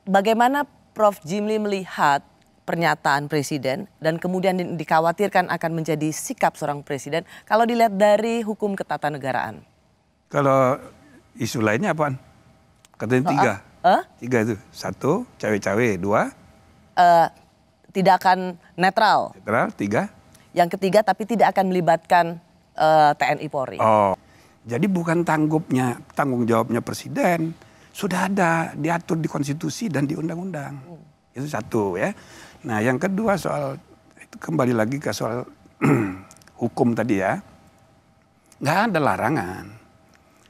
Bagaimana Prof. Jimli melihat pernyataan presiden dan kemudian dikhawatirkan akan menjadi sikap seorang presiden kalau dilihat dari hukum ketatanegaraan? Kalau isu lainnya apaan? Katanya tiga. Tiga itu. Satu, cawe-cawe. Dua. Tidak akan netral. Netral. Tiga. Yang ketiga tapi tidak akan melibatkan TNI Polri. Oh, jadi bukan tanggung jawabnya presiden. Sudah ada diatur di konstitusi dan di undang-undang. Itu satu ya. Nah yang kedua soal, itu kembali lagi ke soal hukum tadi ya. Nggak ada larangan.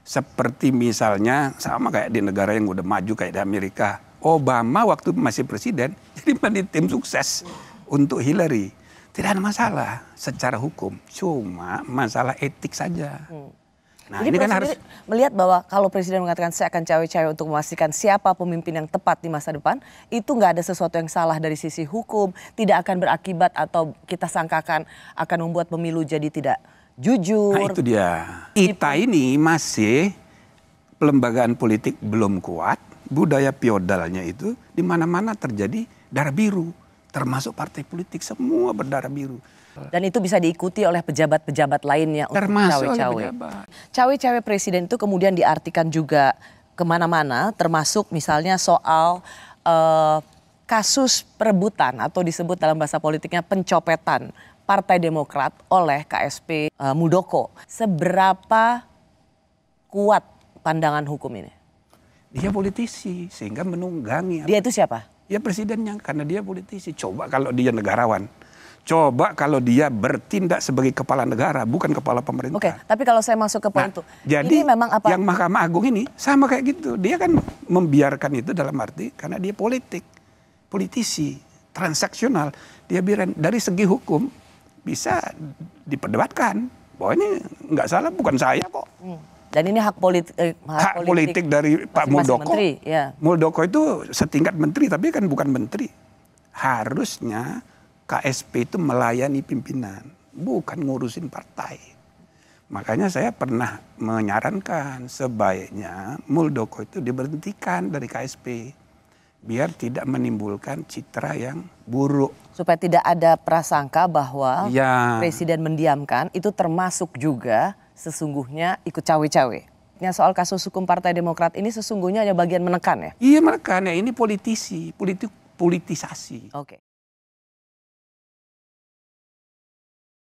Seperti misalnya sama kayak di negara yang udah maju kayak di Amerika. Obama waktu masih presiden jadi menjadi tim sukses untuk Hillary. Tidak ada masalah secara hukum. Cuma masalah etik saja. Nah, jadi ini kan harus melihat bahwa kalau presiden mengatakan saya akan cawe-cawe untuk memastikan siapa pemimpin yang tepat di masa depan, itu nggak ada sesuatu yang salah dari sisi hukum, tidak akan berakibat atau kita sangkakan akan membuat pemilu jadi tidak jujur. Nah itu dia. Kita ini masih pelembagaan politik belum kuat, budaya feodalnya itu di mana-mana terjadi darah biru, termasuk partai politik semua berdarah biru. Dan itu bisa diikuti oleh pejabat-pejabat lainnya untuk cawe-cawe. Cawe-cawe presiden itu kemudian diartikan juga kemana-mana, termasuk misalnya soal kasus perebutan atau disebut dalam bahasa politiknya pencopetan Partai Demokrat oleh KSP Muldoko. Seberapa kuat pandangan hukum ini? Dia politisi sehingga menunggangi. Dia itu siapa? Ya presidennya, karena dia politisi. Coba kalau dia negarawan. Coba kalau dia bertindak sebagai kepala negara, bukan kepala pemerintah. Oke, tapi kalau saya masuk ke poin itu. Jadi ini memang apa? Yang Mahkamah Agung ini sama kayak gitu. Dia kan membiarkan itu dalam arti karena dia politisi, transaksional. Dia biarin dari segi hukum bisa diperdebatkan. Bahwa ini nggak salah, bukan saya kok. Dan ini hak politik dari Pak Muldoko. Menteri, ya. Muldoko itu setingkat menteri, tapi kan bukan menteri. Harusnya KSP itu melayani pimpinan, bukan ngurusin partai. Makanya saya pernah menyarankan sebaiknya Muldoko itu diberhentikan dari KSP. Biar tidak menimbulkan citra yang buruk. Supaya tidak ada prasangka bahwa presiden mendiamkan, itu termasuk juga sesungguhnya ikut cawe-cawe. Soal kasus hukum Partai Demokrat ini sesungguhnya ada bagian menekan ya? Iya menekan ya, ini politisasi. Oke.